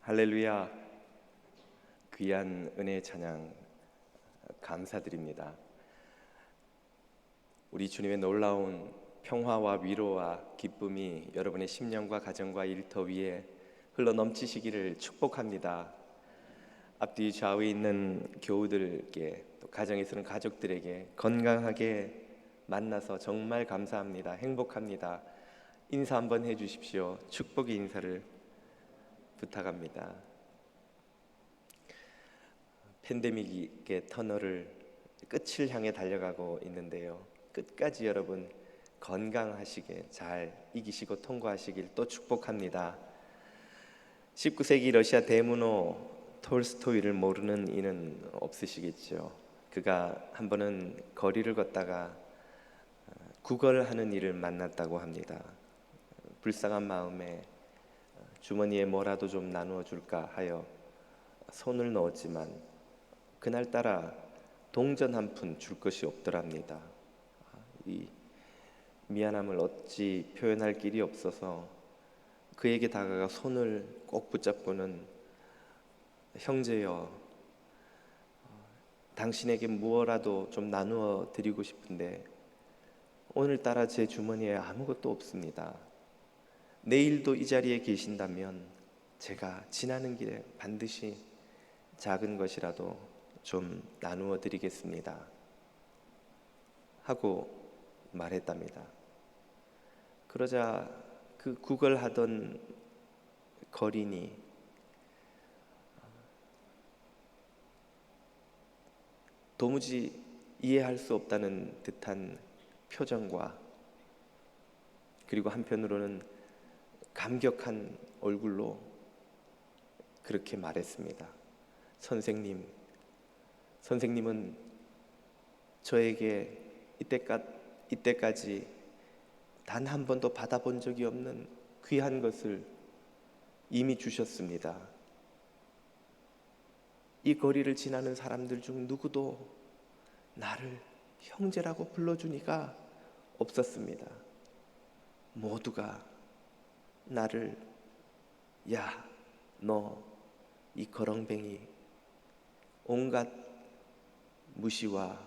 할렐루야. 귀한 은혜의 찬양 감사드립니다. 우리 주님의 놀라운 평화와 위로와 기쁨이 여러분의 심령과 가정과 일터 위에 흘러 넘치시기를 축복합니다. 앞뒤 좌우에 있는 교우들께, 또 가정에 있는 가족들에게 건강하게 만나서 정말 감사합니다. 행복합니다. 인사 한번 해주십시오. 축복의 인사를 부탁합니다. 팬데믹의 터널을 끝을 향해 달려가고 있는데요, 끝까지 여러분 건강하시게 잘 이기시고 통과하시길 또 축복합니다. 19세기 러시아 대문호 톨스토이를 모르는 이는 없으시겠죠. 그가 한 번은 거리를 걷다가 구걸하는 이를 만났다고 합니다. 불쌍한 마음에 주머니에 뭐라도 좀 나누어 줄까 하여 손을 넣었지만 그날따라 동전 한 푼 줄 것이 없더랍니다. 이 미안함을 어찌 표현할 길이 없어서 그에게 다가가 손을 꼭 붙잡고는, 형제여, 당신에게 무엇라도 좀 나누어 드리고 싶은데 오늘따라 제 주머니에 아무것도 없습니다. 내일도 이 자리에 계신다면 제가 지나는 길에 반드시 작은 것이라도 좀 나누어 드리겠습니다 하고 말했답니다. 그러자 그 구걸하던 거린이 도무지 이해할 수 없다는 듯한 표정과, 그리고 한편으로는 감격한 얼굴로 그렇게 말했습니다. 선생님은 저에게 이때까지 단 한 번도 받아본 적이 없는 귀한 것을 이미 주셨습니다. 이 거리를 지나는 사람들 중 누구도 나를 형제라고 불러주니가 없었습니다. 모두가 나를 야, 너 이 거렁뱅이, 온갖 무시와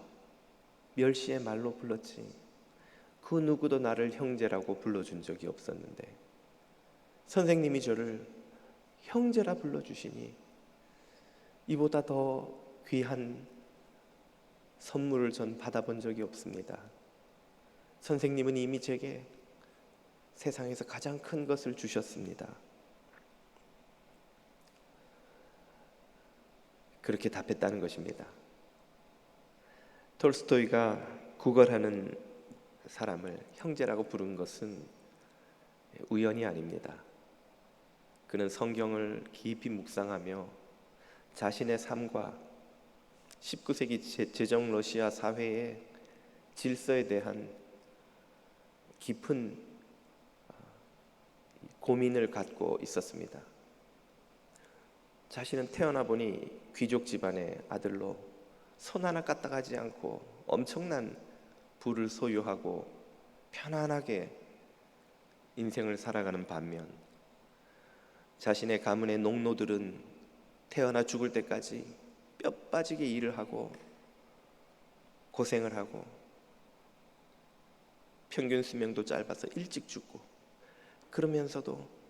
멸시의 말로 불렀지 그 누구도 나를 형제라고 불러준 적이 없었는데 선생님이 저를 형제라 불러주시니 이보다 더 귀한 선물을 전 받아본 적이 없습니다. 선생님은 이미 제게 세상에서 가장 큰 것을 주셨습니다. 그렇게 답했다는 것입니다. 톨스토이가 구걸하는 사람을 형제라고 부른 것은 우연이 아닙니다. 그는 성경을 깊이 묵상하며 자신의 삶과 19세기 제정 러시아 사회의 질서에 대한 깊은 고민을 갖고 있었습니다. 자신은 태어나 보니 귀족 집안의 아들로 손 하나 까딱하지 않고 엄청난 부를 소유하고 편안하게 인생을 살아가는 반면 자신의 가문의 농노들은 태어나 죽을 때까지 뼈 빠지게 일을 하고 고생을 하고 평균 수명도 짧아서 일찍 죽고, 그러면서도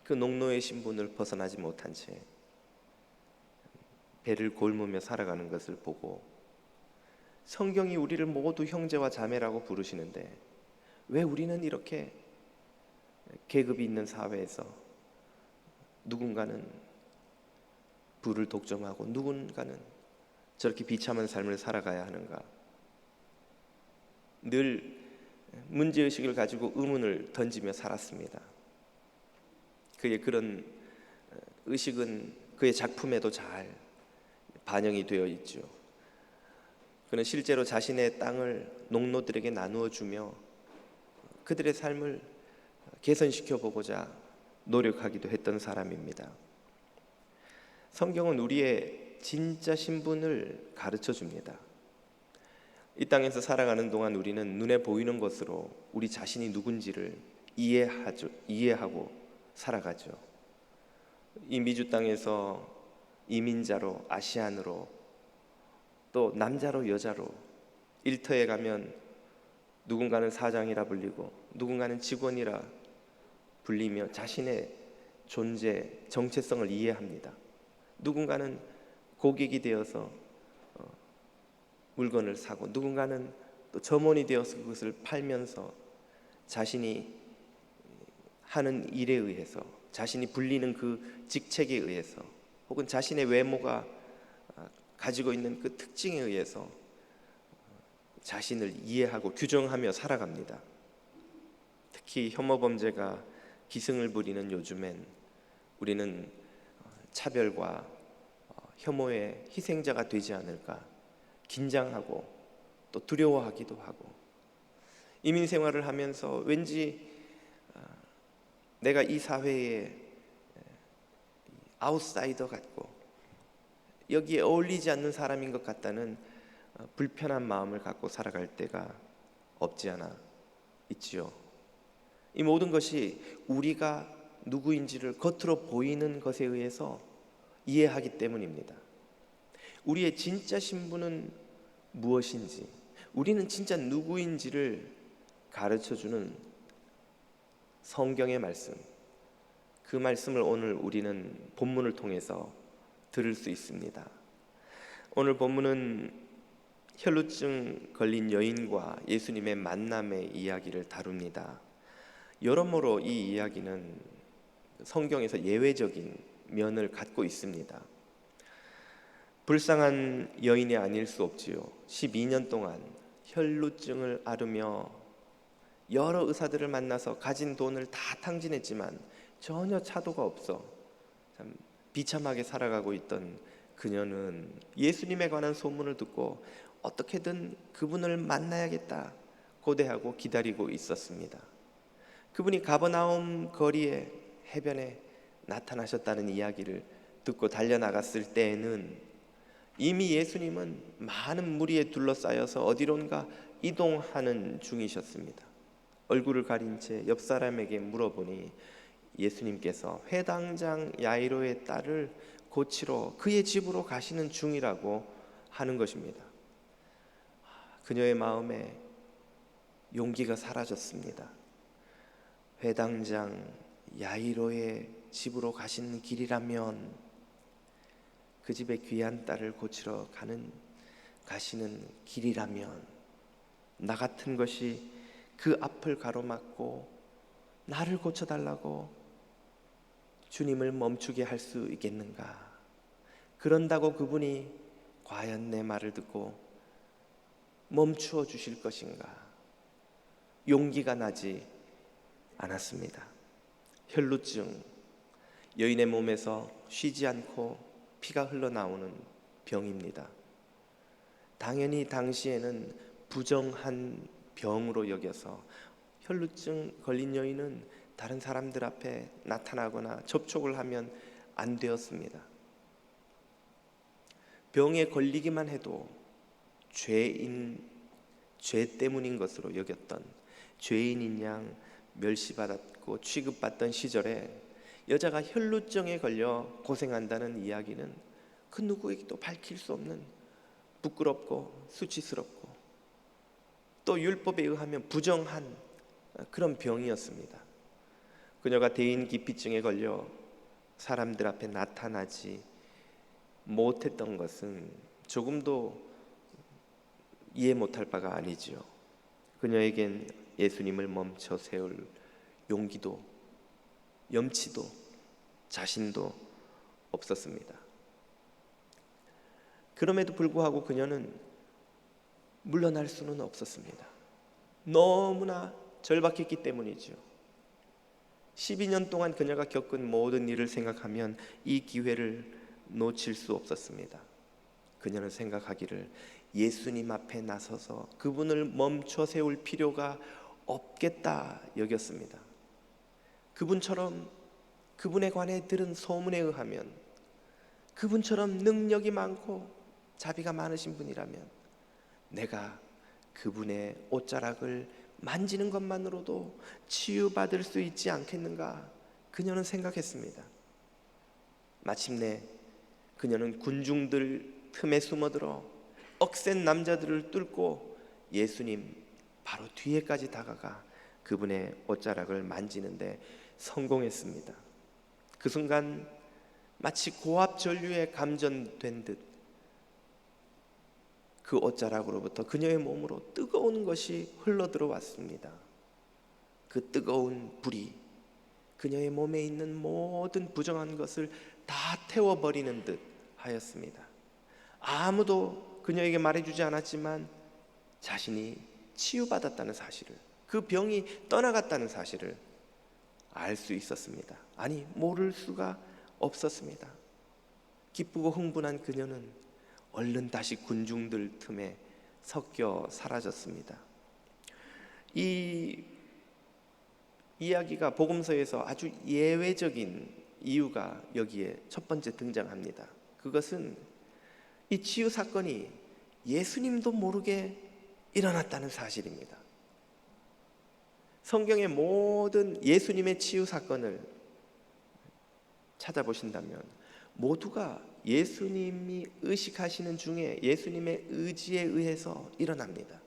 그 농노의 신분을 벗어나지 못한 채 배를 골무며 살아가는 것을 보고 성경이 우리를 모두 형제와 자매라고 부르시는데 왜 우리는 이렇게 계급이 있는 사회에서 누군가는 부를 독점하고 누군가는 저렇게 비참한 삶을 살아가야 하는가? 늘 문제의식을 가지고 의문을 던지며 살았습니다. 그의 그런 의식은 그의 작품에도 잘 반영이 되어 있죠. 그는 실제로 자신의 땅을 농노들에게 나누어 주며 그들의 삶을 개선시켜 보고자 노력하기도 했던 사람입니다. 성경은 우리의 진짜 신분을 가르쳐 줍니다. 이 땅에서 살아가는 동안 우리는 눈에 보이는 것으로 우리 자신이 누군지를 이해하고 살아가죠. 이 미주 땅에서 이민자로, 아시안으로, 또 남자로 여자로 일터에 가면 누군가는 사장이라 불리고 누군가는 직원이라 불리며 자신의 존재, 정체성을 이해합니다. 누군가는 고객이 되어서 물건을 사고, 누군가는 또 점원이 되어서 그것을 팔면서 자신이 하는 일에 의해서, 자신이 불리는 그 직책에 의해서, 혹은 자신의 외모가 가지고 있는 그 특징에 의해서 자신을 이해하고 규정하며 살아갑니다. 특히 혐오 범죄가 기승을 부리는 요즘엔 우리는 차별과 혐오의 희생자가 되지 않을까 긴장하고 또 두려워하기도 하고, 이민 생활을 하면서 왠지 내가 이 사회의 아웃사이더 같고 여기에 어울리지 않는 사람인 것 같다는 불편한 마음을 갖고 살아갈 때가 없지 않아 있지요. 이 모든 것이 우리가 누구인지를 겉으로 보이는 것에 의해서 이해하기 때문입니다. 우리의 진짜 신분은 무엇인지, 우리는 진짜 누구인지를 가르쳐주는 성경의 말씀, 그 말씀을 오늘 우리는 본문을 통해서 들을 수 있습니다. 오늘 본문은 혈루증 걸린 여인과 예수님의 만남의 이야기를 다룹니다. 여러모로 이 이야기는 성경에서 예외적인 면을 갖고 있습니다. 불쌍한 여인이 아닐 수 없지요. 12년 동안 혈루증을 앓으며 여러 의사들을 만나서 가진 돈을 다 탕진했지만 전혀 차도가 없어 참 비참하게 살아가고 있던 그녀는 예수님에 관한 소문을 듣고 어떻게든 그분을 만나야겠다 고대하고 기다리고 있었습니다. 그분이 가버나움 거리의 해변에 나타나셨다는 이야기를 듣고 달려나갔을 때에는 이미 예수님은 많은 무리에 둘러싸여서 어디론가 이동하는 중이셨습니다. 얼굴을 가린 채 옆 사람에게 물어보니 예수님께서 회당장 야이로의 딸을 고치러 그의 집으로 가시는 중이라고 하는 것입니다. 그녀의 마음에 용기가 사라졌습니다. 회당장 야이로의 집으로 가시는 길이라면 그 집의 귀한 딸을 고치러 가시는 길이라면 나 같은 것이 그 앞을 가로막고 나를 고쳐달라고 주님을 멈추게 할 수 있겠는가? 그런다고 그분이 과연 내 말을 듣고 멈추어 주실 것인가? 용기가 나지 않았습니다. 혈루증, 여인의 몸에서 쉬지 않고 피가 흘러나오는 병입니다. 당연히 당시에는 부정한 병으로 여겨서 혈루증 걸린 여인은 다른 사람들 앞에 나타나거나 접촉을 하면 안 되었습니다. 병에 걸리기만 해도 죄 때문인 것으로 여겼던, 죄인인 양 멸시받았고 취급받던 시절에 여자가 혈루증에 걸려 고생한다는 이야기는 그 누구에게도 밝힐 수 없는 부끄럽고 수치스럽고 또 율법에 의하면 부정한 그런 병이었습니다. 그녀가 대인기피증에 걸려 사람들 앞에 나타나지 못했던 것은 조금도 이해 못할 바가 아니지요. 그녀에겐 예수님을 멈춰 세울 용기도 염치도 자신도 없었습니다. 그럼에도 불구하고 그녀는 물러날 수는 없었습니다. 너무나 절박했기 때문이죠. 12년 동안 그녀가 겪은 모든 일을 생각하면 이 기회를 놓칠 수 없었습니다. 그녀는 생각하기를 예수님 앞에 나서서 그분을 멈춰 세울 필요가 없겠다 여겼습니다. 그분처럼 그분에 관해 들은 소문에 의하면 그분처럼 능력이 많고 자비가 많으신 분이라면 내가 그분의 옷자락을 만지는 것만으로도 치유받을 수 있지 않겠는가 그녀는 생각했습니다. 마침내 그녀는 군중들 틈에 숨어들어 억센 남자들을 뚫고 예수님 바로 뒤에까지 다가가 그분의 옷자락을 만지는데 성공했습니다. 그 순간 마치 고압 전류에 감전된 듯 그 옷자락으로부터 그녀의 몸으로 뜨거운 것이 흘러들어왔습니다. 그 뜨거운 불이 그녀의 몸에 있는 모든 부정한 것을 다 태워버리는 듯 하였습니다. 아무도 그녀에게 말해주지 않았지만 자신이 치유받았다는 사실을, 그 병이 떠나갔다는 사실을 알 수 있었습니다. 아니, 모를 수가 없었습니다. 기쁘고 흥분한 그녀는 얼른 다시 군중들 틈에 섞여 사라졌습니다. 이 이야기가 복음서에서 아주 예외적인 이유가 여기에 첫 번째 등장합니다. 그것은 이 치유 사건이 예수님도 모르게 일어났다는 사실입니다. 성경의 모든 예수님의 치유 사건을 찾아보신다면 모두가 예수님이 의식하시는 중에 예수님의 의지에 의해서 일어납니다.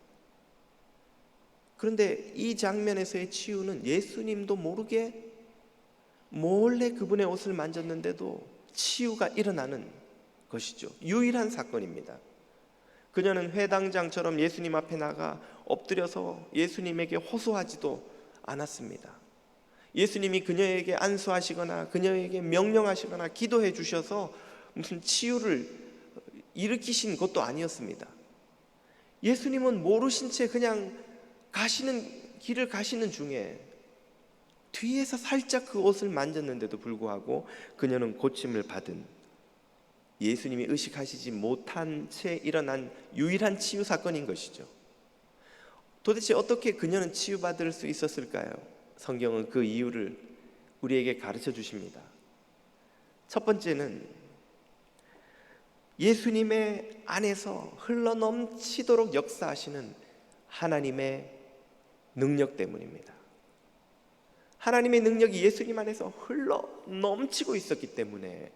그런데 이 장면에서의 치유는 예수님도 모르게 몰래 그분의 옷을 만졌는데도 치유가 일어나는 것이죠. 유일한 사건입니다. 그녀는 회당장처럼 예수님 앞에 나가 엎드려서 예수님에게 호소하지도 않았습니다. 예수님이 그녀에게 안수하시거나 그녀에게 명령하시거나 기도해 주셔서 무슨 치유를 일으키신 것도 아니었습니다. 예수님은 모르신 채 그냥 길을 가시는 중에 뒤에서 살짝 그 옷을 만졌는데도 불구하고 그녀는 고침을 받은, 예수님이 의식하시지 못한 채 일어난 유일한 치유 사건인 것이죠. 도대체 어떻게 그녀는 치유받을 수 있었을까요? 성경은 그 이유를 우리에게 가르쳐 주십니다. 첫 번째는 예수님의 안에서 흘러넘치도록 역사하시는 하나님의 능력 때문입니다. 하나님의 능력이 예수님 안에서 흘러넘치고 있었기 때문에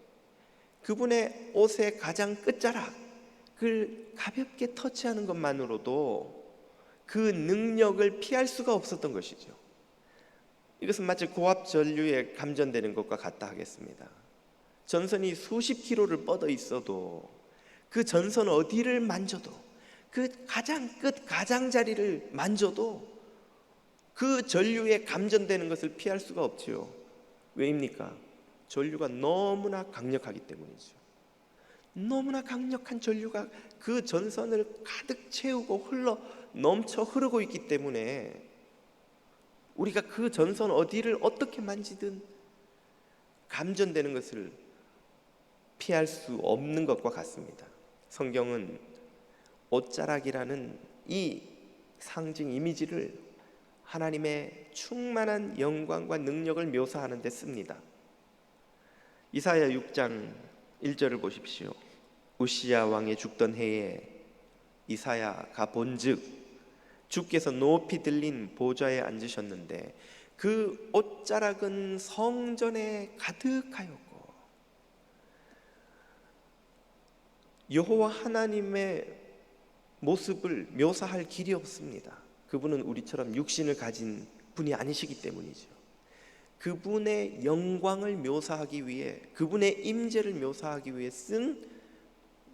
그분의 옷의 가장 끝자락을 가볍게 터치하는 것만으로도 그 능력을 피할 수가 없었던 것이죠. 이것은 마치 고압 전류에 감전되는 것과 같다 하겠습니다. 전선이 수십 킬로를 뻗어 있어도 그 전선 어디를 만져도, 그 가장 끝 가장자리를 만져도 그 전류에 감전되는 것을 피할 수가 없지요. 왜입니까? 전류가 너무나 강력하기 때문이죠. 너무나 강력한 전류가 그 전선을 가득 채우고 넘쳐 흐르고 있기 때문에 우리가 그 전선 어디를 어떻게 만지든 감전되는 것을 피할 수 없는 것과 같습니다. 성경은 옷자락이라는 이 상징 이미지를 하나님의 충만한 영광과 능력을 묘사하는 데 씁니다. 이사야 6장 1절을 보십시오. 우시야 왕이 죽던 해에 이사야가 본즉 주께서 높이 들린 보좌에 앉으셨는데 그 옷자락은 성전에 가득하였고, 여호와 하나님의 모습을 묘사할 길이 없습니다. 그분은 우리처럼 육신을 가진 분이 아니시기 때문이죠. 그분의 영광을 묘사하기 위해, 그분의 임재를 묘사하기 위해 쓴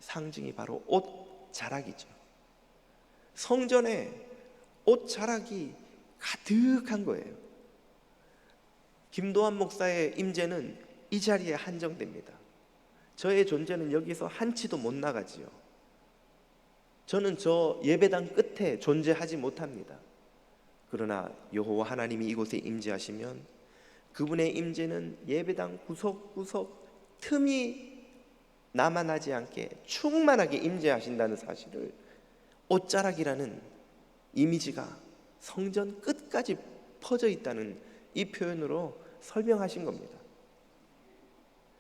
상징이 바로 옷자락이죠. 성전에 옷자락이 가득한 거예요. 김도환 목사의 임재는 이 자리에 한정됩니다. 저의 존재는 여기서 한 치도 못 나가지요. 저는 저 예배당 끝에 존재하지 못합니다. 그러나 여호와 하나님이 이곳에 임재하시면 그분의 임재는 예배당 구석구석 틈이 남아나지 않게 충만하게 임재하신다는 사실을 옷자락이라는 이미지가 성전 끝까지 퍼져 있다는 이 표현으로 설명하신 겁니다.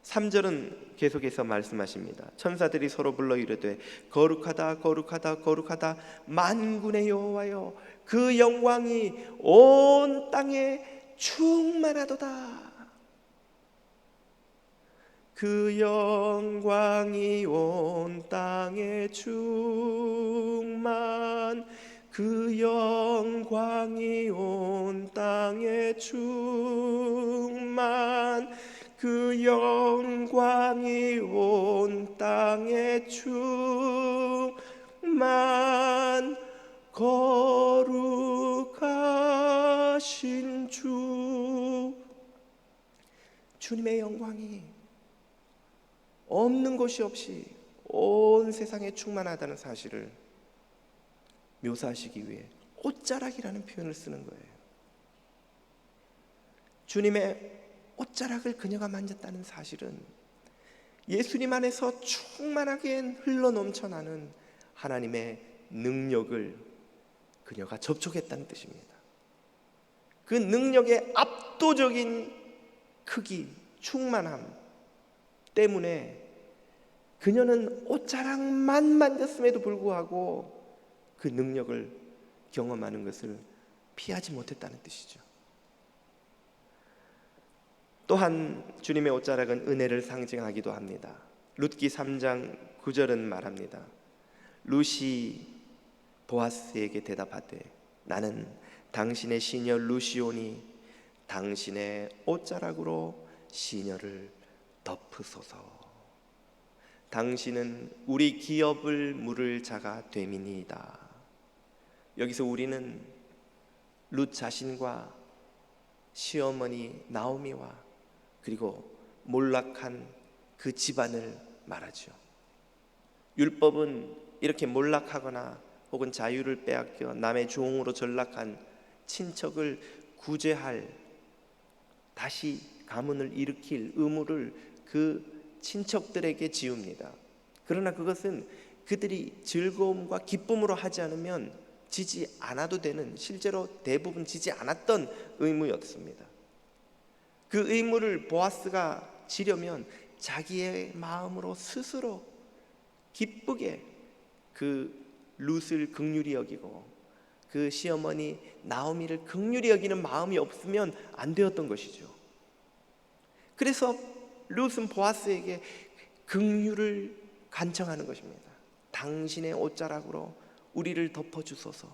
3절은 계속해서 말씀하십니다. 천사들이 서로 불러 이르되 거룩하다 거룩하다 거룩하다 만군의 여호와여, 그 영광이 온 땅에 충만하도다. 그 영광이 온 땅에 충만, 그 영광이 온 땅에 충만, 그 영광이 온 땅에 충만, 거룩하신 주. 주님의 영광이 없는 곳이 없이 온 세상에 충만하다는 사실을 묘사하시기 위해 옷자락이라는 표현을 쓰는 거예요. 주님의 옷자락을 그녀가 만졌다는 사실은 예수님 안에서 충만하게 흘러넘쳐나는 하나님의 능력을 그녀가 접촉했다는 뜻입니다. 그 능력의 압도적인 크기, 충만함 때문에 그녀는 옷자락만 만졌음에도 불구하고 그 능력을 경험하는 것을 피하지 못했다는 뜻이죠. 또한 주님의 옷자락은 은혜를 상징하기도 합니다. 룻기 3장 9절은 말합니다. 룻이 보아스에게 대답하되 나는 당신의 시녀 룻이오니 당신의 옷자락으로 시녀를 덮으소서. 당신은 우리 기업을 물을 자가 됨이니이다. 여기서 우리는 룻 자신과 시어머니 나오미와 그리고 몰락한 그 집안을 말하죠. 율법은 이렇게 몰락하거나 혹은 자유를 빼앗겨 남의 종으로 전락한 친척을 구제할, 다시 가문을 일으킬 의무를 그 친척들에게 지웁니다. 그러나 그것은 그들이 즐거움과 기쁨으로 하지 않으면 지지 않아도 되는, 실제로 대부분 지지 않았던 의무였습니다. 그 의무를 보아스가 지려면 자기의 마음으로 스스로 기쁘게 그 룻을 긍휼히 여기고 그 시어머니 나오미를 긍휼히 여기는 마음이 없으면 안 되었던 것이죠. 그래서 룻은 보아스에게 긍휼을 간청하는 것입니다. 당신의 옷자락으로 우리를 덮어주소서.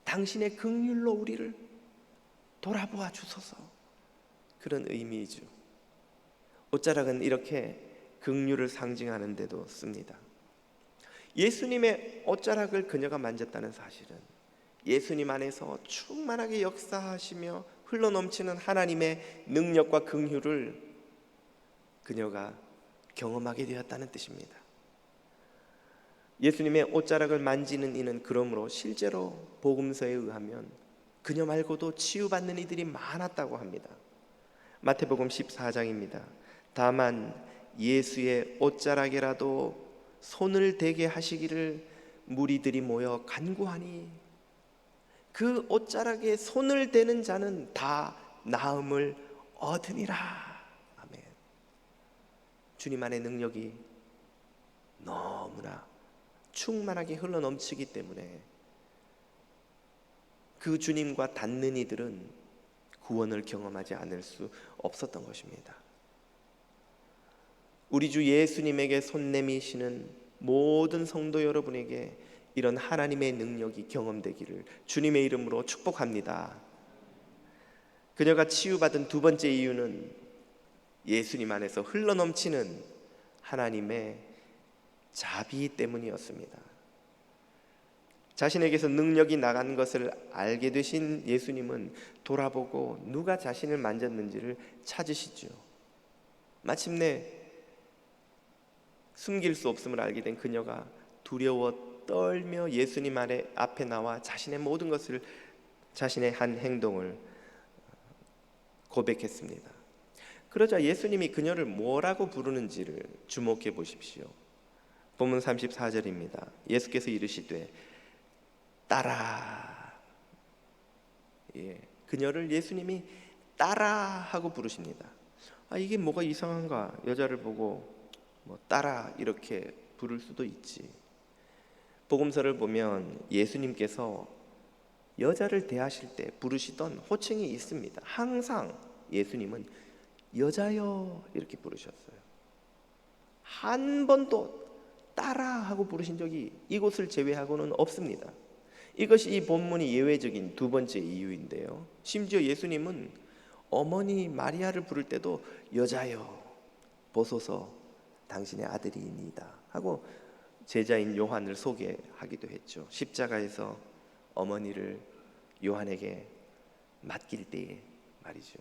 당신의 긍휼로 우리를 돌아보아 주소서. 그런 의미이죠. 옷자락은 이렇게 긍휼을 상징하는 데도 씁니다. 예수님의 옷자락을 그녀가 만졌다는 사실은 예수님 안에서 충만하게 역사하시며 흘러넘치는 하나님의 능력과 긍휼을 그녀가 경험하게 되었다는 뜻입니다. 예수님의 옷자락을 만지는 이는 그러므로 실제로 복음서에 의하면 그녀 말고도 치유받는 이들이 많았다고 합니다. 마태복음 14장입니다. 다만 예수의 옷자락에라도 손을 대게 하시기를 무리들이 모여 간구하니 그 옷자락에 손을 대는 자는 다 나음을 얻으니라. 아멘. 주님 안의 능력이 너무나 충만하게 흘러넘치기 때문에 그 주님과 닿는 이들은 구원을 경험하지 않을 수 없었던 것입니다. 우리 주 예수님에게 손 내미시는 모든 성도 여러분에게 이런 하나님의 능력이 경험되기를 주님의 이름으로 축복합니다. 그녀가 치유받은 두 번째 이유는 예수님 안에서 흘러넘치는 하나님의 자비 때문이었습니다. 자신에게서 능력이 나간 것을 알게 되신 예수님은 돌아보고 누가 자신을 만졌는지를 찾으시죠. 마침내 숨길 수 없음을 알게 된 그녀가 두려워 떨며 예수님 앞에 나와 자신의 모든 것을, 자신의 한 행동을 고백했습니다. 그러자 예수님이 그녀를 뭐라고 부르는지를 주목해 보십시오. 본문 34절입니다. 예수께서 이르시되 따라. 그녀를 예수님이 따라 하고 부르십니다. 이게 뭐가 이상한가? 여자를 보고 따라 이렇게 부를 수도 있지. 복음서를 보면 예수님께서 여자를 대하실 때 부르시던 호칭이 있습니다. 항상 예수님은 여자여 이렇게 부르셨어요. 한 번도 따라하고 부르신 적이 이곳을 제외하고는 없습니다. 이것이 이 본문이 예외적인 두 번째 이유인데요. 심지어 예수님은 어머니 마리아를 부를 때도 여자여 보소서 당신의 아들이니이다 하고 제자인 요한을 소개하기도 했죠. 십자가에서 어머니를 요한에게 맡길 때에 말이죠.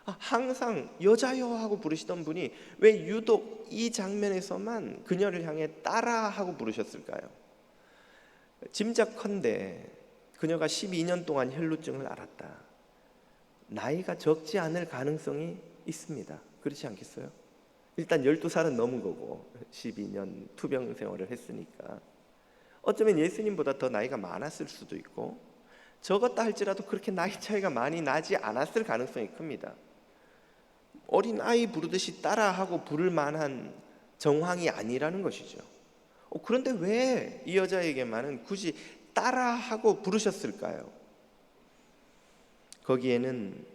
항상 여자여 하고 부르시던 분이 왜 유독 이 장면에서만 그녀를 향해 따라하고 부르셨을까요? 짐작컨대 그녀가 12년 동안 혈루증을 앓았다. 나이가 적지 않을 가능성이 있습니다. 그렇지 않겠어요? 일단 12살은 넘은 거고 12년 투병 생활을 했으니까 어쩌면 예수님보다 더 나이가 많았을 수도 있고 적었다 할지라도 그렇게 나이 차이가 많이 나지 않았을 가능성이 큽니다. 어린아이 부르듯이 따라하고 부를 만한 정황이 아니라는 것이죠. 그런데 왜 이 여자에게만은 굳이 따라하고 부르셨을까요? 거기에는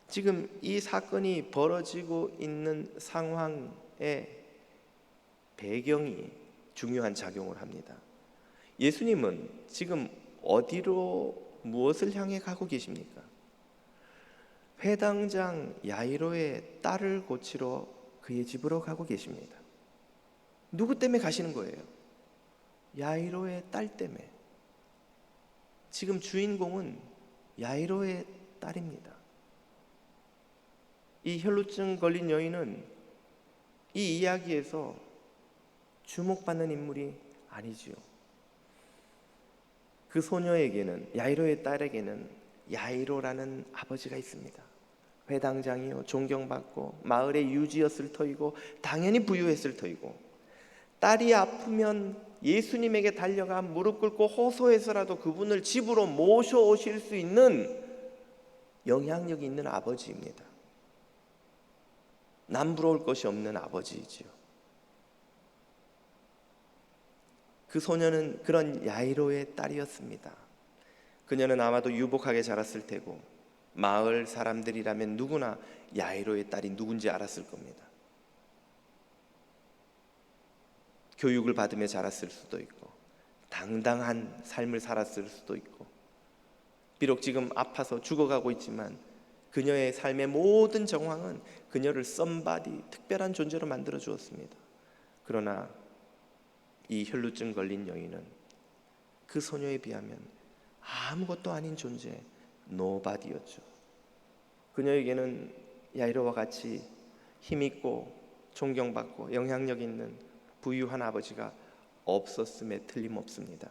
지금 이 사건이 벌어지고 있는 상황의 배경이 중요한 작용을 합니다. 예수님은 지금 어디로 무엇을 향해 가고 계십니까? 회당장 야이로의 딸을 고치러 그의 집으로 가고 계십니다. 누구 때문에 가시는 거예요? 야이로의 딸 때문에. 지금 주인공은 야이로의 딸입니다. 이 혈루증 걸린 여인은 이 이야기에서 주목받는 인물이 아니지요. 그 소녀에게는, 야이로의 딸에게는 야이로라는 아버지가 있습니다. 회당장이요, 존경받고 마을의 유지였을 터이고 당연히 부유했을 터이고, 딸이 아프면 예수님에게 달려가 무릎 꿇고 호소해서라도 그분을 집으로 모셔오실 수 있는 영향력이 있는 아버지입니다. 남부러울 것이 없는 아버지이지요. 그 소녀는 그런 야이로의 딸이었습니다. 그녀는 아마도 유복하게 자랐을 테고 마을 사람들이라면 누구나 야이로의 딸이 누군지 알았을 겁니다. 교육을 받으며 자랐을 수도 있고 당당한 삶을 살았을 수도 있고, 비록 지금 아파서 죽어가고 있지만 그녀의 삶의 모든 정황은 그녀를 썸바디, 특별한 존재로 만들어 주었습니다. 그러나 이 혈루증 걸린 여인은 그 소녀에 비하면 아무것도 아닌 존재, 노바디였죠. 그녀에게는 야이로와 같이 힘있고 존경받고 영향력 있는 부유한 아버지가 없었음에 틀림없습니다.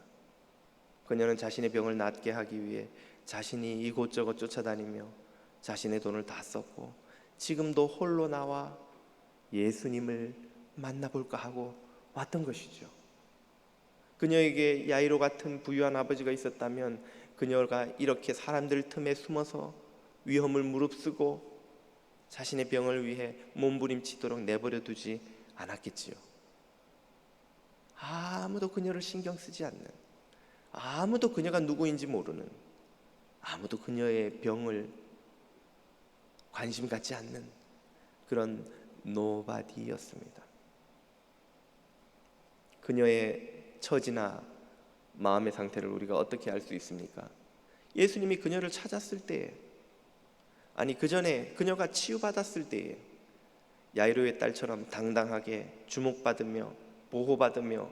그녀는 자신의 병을 낫게 하기 위해 자신이 이곳저곳 쫓아다니며 자신의 돈을 다 썼고 지금도 홀로 나와 예수님을 만나볼까 하고 왔던 것이죠. 그녀에게 야이로 같은 부유한 아버지가 있었다면 그녀가 이렇게 사람들 틈에 숨어서 위험을 무릅쓰고 자신의 병을 위해 몸부림치도록 내버려 두지 않았겠지요. 아무도 그녀를 신경 쓰지 않는, 아무도 그녀가 누구인지 모르는, 아무도 그녀의 병을 관심 갖지 않는 그런 노바디였습니다. 그녀의 처지나 마음의 상태를 우리가 어떻게 알 수 있습니까? 예수님이 그녀를 찾았을 때에, 아니 그 전에 그녀가 치유받았을 때에 야이로의 딸처럼 당당하게 주목받으며 보호받으며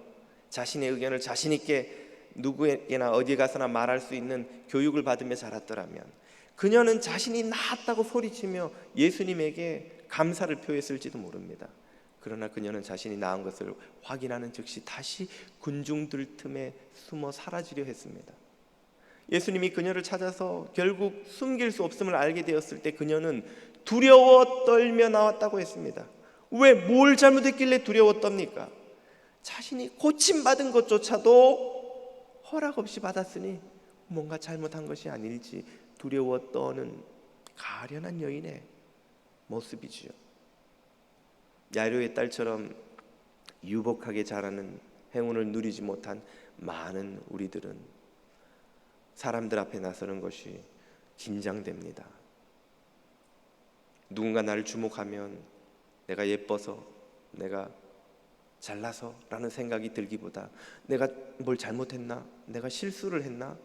자신의 의견을 자신 있게 누구에게나 어디 가서나 말할 수 있는 교육을 받으며 자랐더라면 그녀는 자신이 나았다고 소리치며 예수님에게 감사를 표했을지도 모릅니다. 그러나 그녀는 자신이 나은 것을 확인하는 즉시 다시 군중들 틈에 숨어 사라지려 했습니다. 예수님이 그녀를 찾아서 결국 숨길 수 없음을 알게 되었을 때 그녀는 두려워 떨며 나왔다고 했습니다. 왜, 뭘 잘못했길래 두려워 떱니까? 자신이 고침받은 것조차도 허락 없이 받았으니 뭔가 잘못한 것이 아닐지 두려워 떠는 가련한 여인의 모습이지요. 야이로의 딸처럼 유복하게 자라는 행운을 누리지 못한 많은 우리들은 사람들 앞에 나서는 것이 긴장됩니다. 누군가 나를 주목하면 내가 예뻐서, 내가 잘나서라는 생각이 들기보다 내가 뭘 잘못했나? 내가 실수를 했나?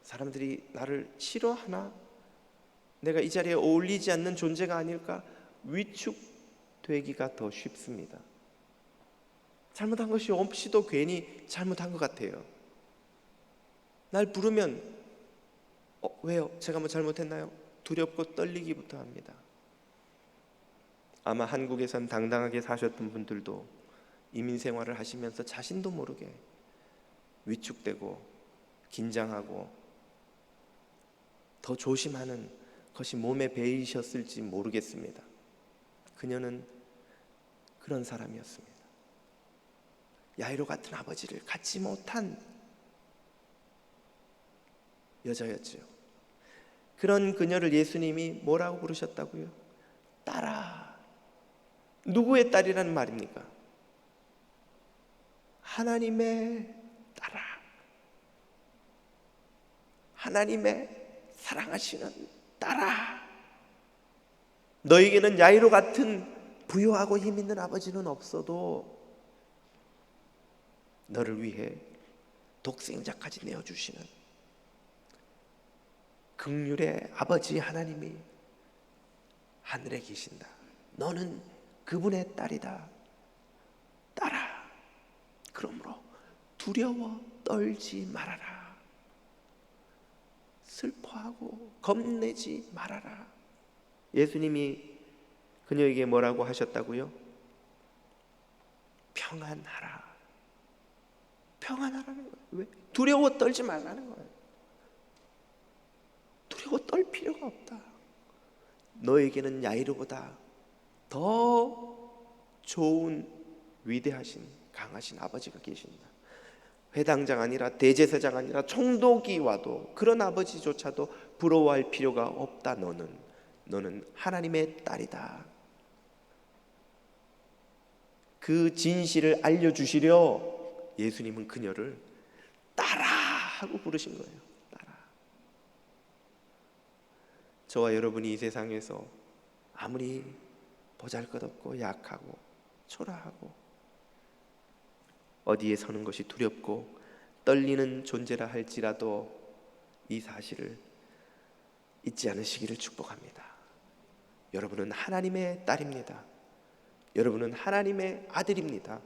사람들이 나를 싫어하나? 내가 이 자리에 어울리지 않는 존재가 아닐까? 위축되기가 더 쉽습니다. 잘못한 것이 없이도 괜히 잘못한 것 같아요. 날 부르면 왜요? 제가 뭐 잘못했나요? 두렵고 떨리기부터 합니다. 아마 한국에선 당당하게 사셨던 분들도 이민 생활을 하시면서 자신도 모르게 위축되고 긴장하고 더 조심하는 것이 몸에 배이셨을지 모르겠습니다. 그녀는 그런 사람이었습니다. 야이로 같은 아버지를 갖지 못한 여자였죠. 그런 그녀를 예수님이 뭐라고 부르셨다고요? 딸아. 누구의 딸이라는 말입니까? 하나님의 딸아. 하나님의 사랑하시는 딸아. 너에게는 야이로 같은 부유하고 힘 있는 아버지는 없어도 너를 위해 독생자까지 내어주시는 긍휼의 아버지 하나님이 하늘에 계신다. 너는 그분의 딸이다. 딸아, 그러므로 두려워 떨지 말아라. 슬퍼하고 겁내지 말아라. 예수님이 그녀에게 뭐라고 하셨다고요? 평안하라. 평안하라는 거예요. 왜? 두려워 떨지 말라는 거예요. 두려워 떨 필요가 없다. 너에게는 야이로보다 더 좋은 위대하신 강하신 아버지가 계신다. 회당장 아니라 대제사장 아니라 총독이 와도 그런 아버지조차도 부러워할 필요가 없다. 너는 하나님의 딸이다. 그 진실을 알려주시려 예수님은 그녀를 딸아 하고 부르신 거예요. 딸아. 저와 여러분이 이 세상에서 아무리 보잘것없고 약하고 초라하고 어디에 서는 것이 두렵고 떨리는 존재라 할지라도 이 사실을 잊지 않으시기를 축복합니다. 여러분은 하나님의 딸입니다. 여러분은 하나님의 아들입니다.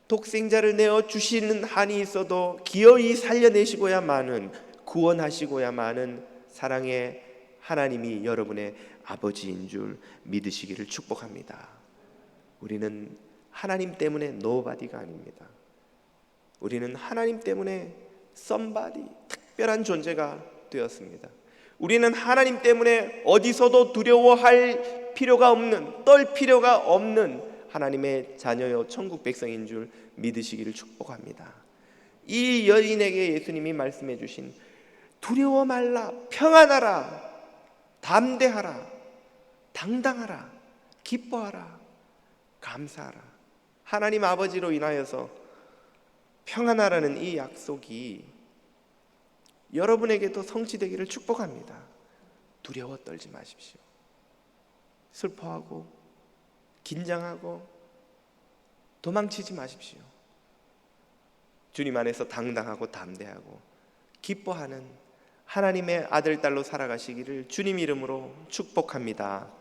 독생자를 내어주시는 한이 있어도 기어이 살려내시고야만은, 구원하시고야만은 사랑의 하나님이 여러분의 아버지인 줄 믿으시기를 축복합니다. 우리는 하나님 때문에 노바디가 아닙니다. 우리는 하나님 때문에 somebody, 특별한 존재가 되었습니다. 우리는 하나님 때문에 어디서도 두려워할 필요가 없는, 떨 필요가 없는 하나님의 자녀요 천국 백성인 줄 믿으시기를 축복합니다. 이 여인에게 예수님이 말씀해 주신 두려워 말라, 평안하라, 담대하라, 당당하라, 기뻐하라, 감사하라, 하나님 아버지로 인하여서 평안하라는 이 약속이 여러분에게도 성취되기를 축복합니다. 두려워 떨지 마십시오. 슬퍼하고 긴장하고 도망치지 마십시오. 주님 안에서 당당하고 담대하고 기뻐하는 하나님의 아들, 딸로 살아가시기를 주님 이름으로 축복합니다.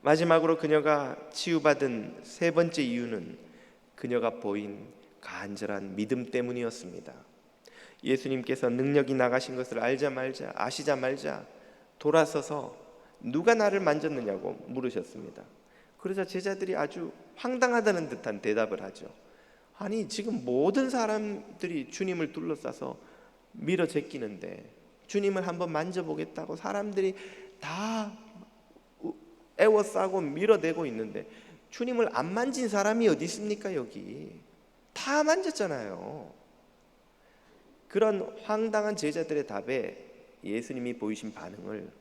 마지막으로 그녀가 치유받은 세 번째 이유는 그녀가 보인 간절한 믿음 때문이었습니다. 예수님께서 능력이 나가신 것을 아시자 말자 돌아서서 누가 나를 만졌느냐고 물으셨습니다. 그러자 제자들이 아주 황당하다는 듯한 대답을 하죠. 아니, 지금 모든 사람들이 주님을 둘러싸서 밀어 제끼는데 주님을 한번 만져보겠다고 사람들이 다 애워싸고 밀어대고 있는데 주님을 안 만진 사람이 어디 있습니까? 여기 다 만졌잖아요. 그런 황당한 제자들의 답에 예수님이 보이신 반응을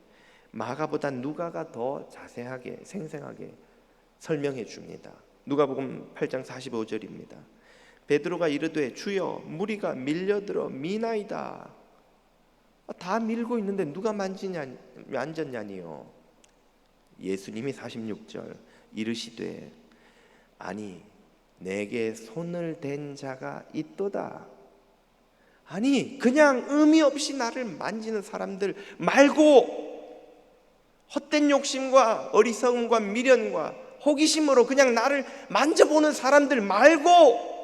마가보다 누가가 더 자세하게 생생하게 설명해 줍니다. 누가복음 8장 45절입니다. 베드로가 이르되 주여 무리가 밀려들어 미나이다. 다 밀고 있는데 누가 만졌냐니요. 예수님이 46절 이르시되 아니 내게 손을 댄 자가 있도다. 아니, 그냥 의미 없이 나를 만지는 사람들 말고, 헛된 욕심과 어리석음과 미련과 호기심으로 그냥 나를 만져보는 사람들 말고,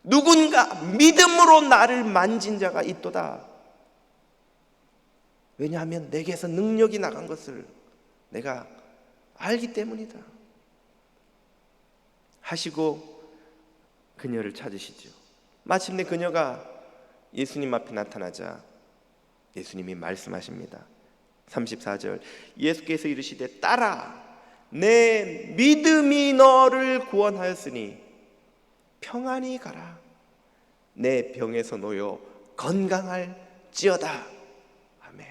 누군가 믿음으로 나를 만진 자가 있도다. 왜냐하면 내게서 능력이 나간 것을 내가 알기 때문이다 하시고 그녀를 찾으시죠. 마침내 그녀가 예수님 앞에 나타나자 예수님이 말씀하십니다. 34절, 예수께서 이르시되 딸아, 내 믿음이 너를 구원하였으니 평안히 가라. 내 병에서 놓여 건강할지어다. 아멘.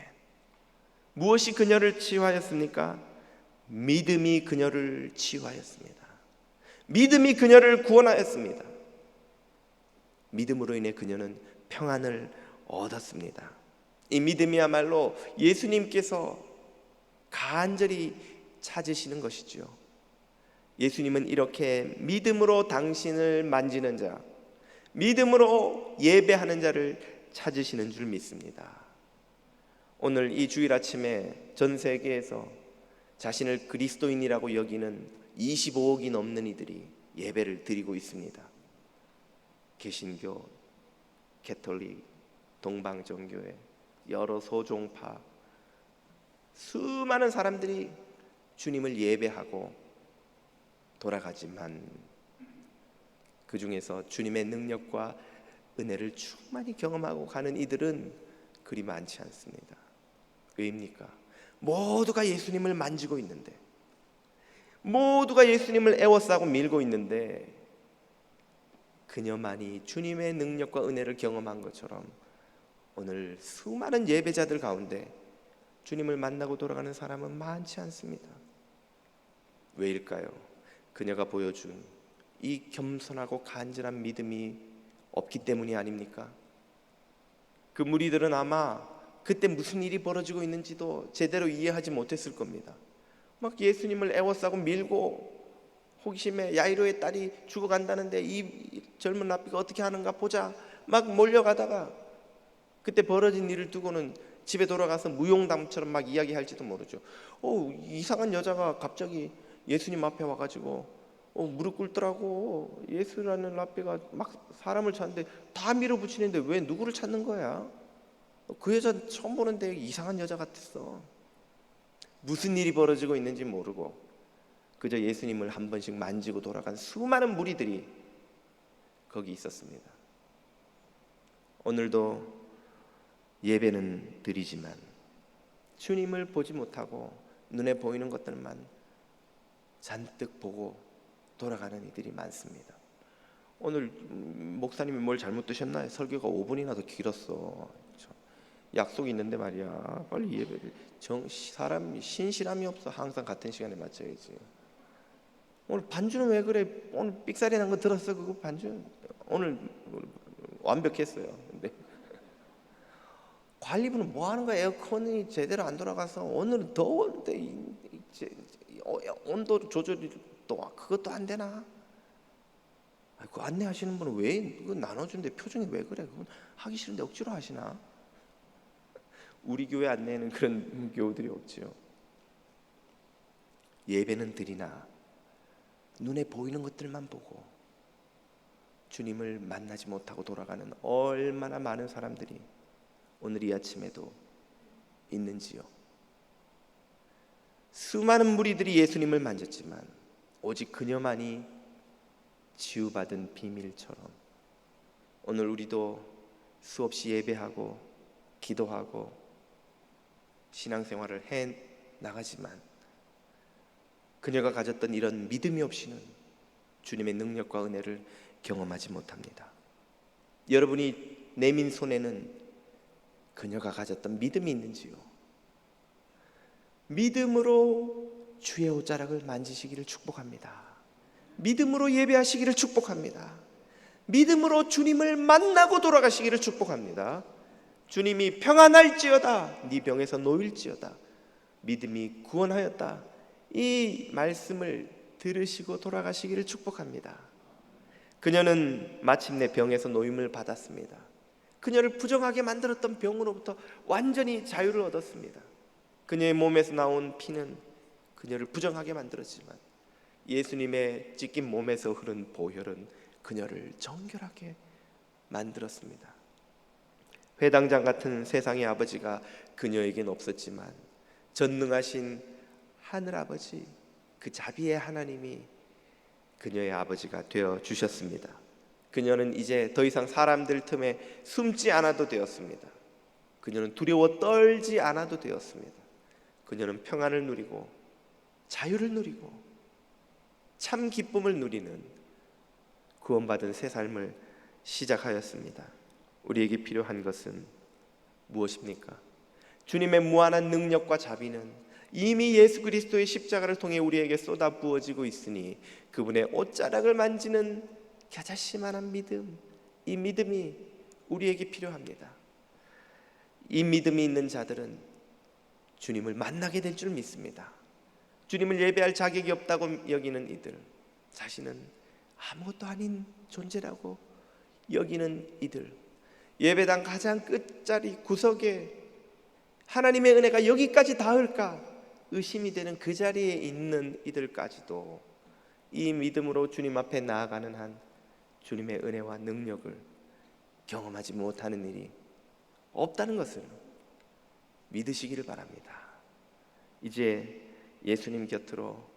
무엇이 그녀를 치유하였습니까? 믿음이 그녀를 치유하였습니다. 믿음이 그녀를 구원하였습니다. 믿음으로 인해 그녀는 평안을 얻었습니다. 이 믿음이야말로 예수님께서 간절히 찾으시는 것이죠. 예수님은 이렇게 믿음으로 당신을 만지는 자, 믿음으로 예배하는 자를 찾으시는 줄 믿습니다. 오늘 이 주일 아침에 전 세계에서 자신을 그리스도인이라고 여기는 25억이 넘는 이들이 예배를 드리고 있습니다. 개신교, 캐톨릭, 동방정교회, 여러 소종파, 수많은 사람들이 주님을 예배하고 돌아가지만 그 중에서 주님의 능력과 은혜를 충만히 경험하고 가는 이들은 그리 많지 않습니다. 왜입니까? 모두가 예수님을 만지고 있는데, 모두가 예수님을 애워싸고 밀고 있는데, 그녀만이 주님의 능력과 은혜를 경험한 것처럼 오늘 수많은 예배자들 가운데 주님을 만나고 돌아가는 사람은 많지 않습니다. 왜일까요? 그녀가 보여준 이 겸손하고 간절한 믿음이 없기 때문이 아닙니까? 그 무리들은 아마 그때 무슨 일이 벌어지고 있는지도 제대로 이해하지 못했을 겁니다. 막 예수님을 애워싸고 밀고 호기심에 야이로의 딸이 죽어간다는데 이 젊은 랍비가 어떻게 하는가 보자 막 몰려가다가 그때 벌어진 일을 두고는 집에 돌아가서 무용담처럼 막 이야기할지도 모르죠. 이상한 여자가 갑자기 예수님 앞에 와가지고 무릎 꿇더라고. 예수라는 랍비가 막 사람을 찾는데 다 밀어붙이는데 왜 누구를 찾는 거야? 그 여자 처음 보는데 이상한 여자 같았어. 무슨 일이 벌어지고 있는지 모르고 그저 예수님을 한 번씩 만지고 돌아간 수많은 무리들이 거기 있었습니다. 오늘도 예배는 드리지만 주님을 보지 못하고 눈에 보이는 것들만 잔뜩 보고 돌아가는 이들이 많습니다. 오늘 목사님이 뭘 잘못 드셨나요? 설교가 5분이나 더 길었어. 약속이 있는데 말이야. 빨리 예배를. 사람 신실함이 없어. 항상 같은 시간에 맞춰야지. 오늘 반주는 왜 그래? 오늘 삑사리 난 거 들었어? 그거 반주 오늘 완벽했어요. 근데 관리부는 뭐 하는 거야? 에어컨이 제대로 안 돌아가서 오늘은 더운데 온도 조절이 또 그것도 안 되나? 그 안내하시는 분은 왜 그거 나눠주는데 표정이 왜 그래? 그건 하기 싫은데 억지로 하시나? 우리 교회 안내에는 그런 교우들이 없지요. 예배는 드리나 눈에 보이는 것들만 보고 주님을 만나지 못하고 돌아가는 얼마나 많은 사람들이 오늘 이 아침에도 있는지요. 수많은 무리들이 예수님을 만졌지만 오직 그녀만이 치유받은 비밀처럼 오늘 우리도 수없이 예배하고 기도하고 신앙생활을 해 나가지만 그녀가 가졌던 이런 믿음이 없이는 주님의 능력과 은혜를 경험하지 못합니다. 여러분이 내민 손에는 그녀가 가졌던 믿음이 있는지요? 믿음으로 주의 옷자락을 만지시기를 축복합니다. 믿음으로 예배하시기를 축복합니다. 믿음으로 주님을 만나고 돌아가시기를 축복합니다. 주님이 평안할지어다 네 병에서 놓일지어다 믿음이 구원하였다 이 말씀을 들으시고 돌아가시기를 축복합니다. 그녀는 마침내 병에서 노임을 받았습니다. 그녀를 부정하게 만들었던 병으로부터 완전히 자유를 얻었습니다. 그녀의 몸에서 나온 피는 그녀를 부정하게 만들었지만 예수님의 찢긴 몸에서 흐른 보혈은 그녀를 정결하게 만들었습니다. 회당장 같은 세상의 아버지가 그녀에겐 없었지만 전능하신 하늘아버지, 그 자비의 하나님이 그녀의 아버지가 되어 주셨습니다. 그녀는 이제 더 이상 사람들 틈에 숨지 않아도 되었습니다. 그녀는 두려워 떨지 않아도 되었습니다. 그녀는 평안을 누리고 자유를 누리고 참 기쁨을 누리는 구원받은 새 삶을 시작하였습니다. 우리에게 필요한 것은 무엇입니까? 주님의 무한한 능력과 자비는 이미 예수 그리스도의 십자가를 통해 우리에게 쏟아 부어지고 있으니 그분의 옷자락을 만지는 겨자씨만한 믿음, 이 믿음이 우리에게 필요합니다. 이 믿음이 있는 자들은 주님을 만나게 될 줄 믿습니다. 주님을 예배할 자격이 없다고 여기는 이들, 자신은 아무것도 아닌 존재라고 여기는 이들, 예배당 가장 끝자리 구석에 하나님의 은혜가 여기까지 닿을까 의심이 되는 그 자리에 있는 이들까지도 이 믿음으로 주님 앞에 나아가는 한 주님의 은혜와 능력을 경험하지 못하는 일이 없다는 것을 믿으시기를 바랍니다. 이제 예수님 곁으로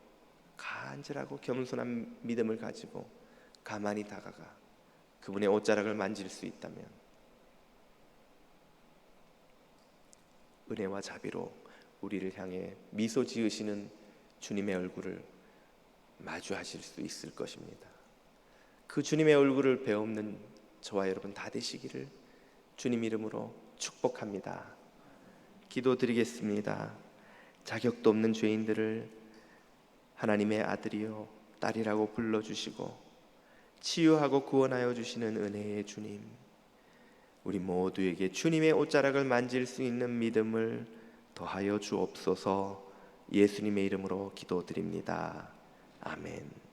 간절하고 겸손한 믿음을 가지고 가만히 다가가 그분의 옷자락을 만질 수 있다면 은혜와 자비로 우리를 향해 미소 지으시는 주님의 얼굴을 마주하실 수 있을 것입니다. 그 주님의 얼굴을 배없는 저와 여러분 다 되시기를 주님 이름으로 축복합니다. 기도드리겠습니다. 자격도 없는 죄인들을 하나님의 아들이요 딸이라고 불러주시고 치유하고 구원하여 주시는 은혜의 주님, 우리 모두에게 주님의 옷자락을 만질 수 있는 믿음을 더하여 주옵소서. 예수님의 이름으로 기도드립니다. 아멘.